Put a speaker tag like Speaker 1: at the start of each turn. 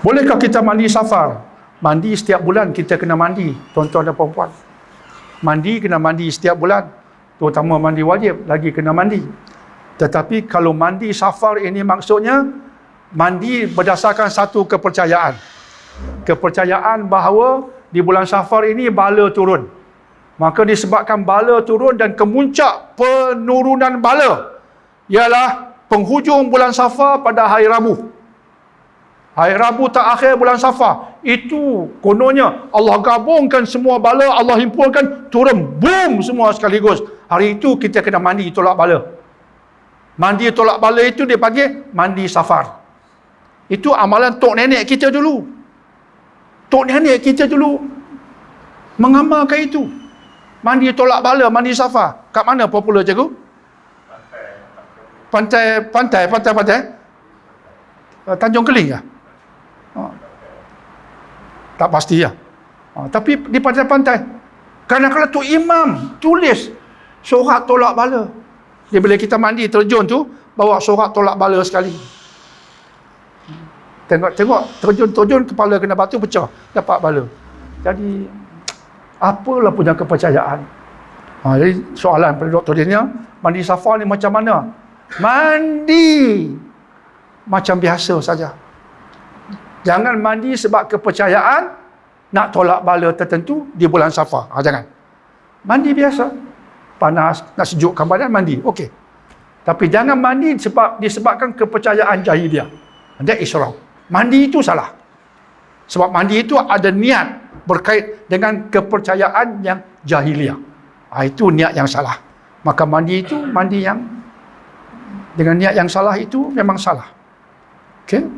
Speaker 1: Bolehkah kita mandi safar? Mandi setiap bulan kita kena mandi, tuan-tuan dan puan-puan. Mandi kena mandi setiap bulan, terutama mandi wajib, lagi kena mandi. Tetapi kalau mandi safar ini maksudnya mandi berdasarkan satu kepercayaan. Kepercayaan bahawa di bulan safar ini bala turun. Maka disebabkan bala turun dan kemuncak penurunan bala ialah penghujung bulan safar pada hari Rabu. Hari Rabu terakhir bulan safar. Itu kononnya Allah gabungkan semua bala, Allah himpunkan, turun, boom semua sekaligus. Hari itu kita kena mandi tolak bala. Mandi tolak bala itu dia panggil mandi safar. Itu amalan tok nenek kita dulu. Tok nenek kita dulu mengamalkan itu. Mandi tolak bala, mandi safar. Kat mana popular cikgu? Pantai. Tanjung Keling ke? Tak pasti ya. Tapi di pantai-pantai. Kadang-kadang tu imam tulis surat tolak bala. Dia bila kita mandi terjun tu, bawa surat tolak bala sekali. Tengok terjun kepala kena batu pecah, dapat bala. Jadi apalah punya kepercayaan. Jadi soalan pada Dr. Dania, mandi safar ni macam mana? Mandi macam biasa saja. Jangan mandi sebab kepercayaan nak tolak bala tertentu di bulan safar. Jangan. Mandi biasa. Panas, nak sejukkan badan, mandi. Okey. Tapi jangan mandi disebabkan kepercayaan jahiliah. That is wrong. Mandi itu salah. Sebab mandi itu ada niat berkait dengan kepercayaan yang jahiliah. Itu niat yang salah. Maka mandi itu, mandi yang dengan niat yang salah itu memang salah. Okey.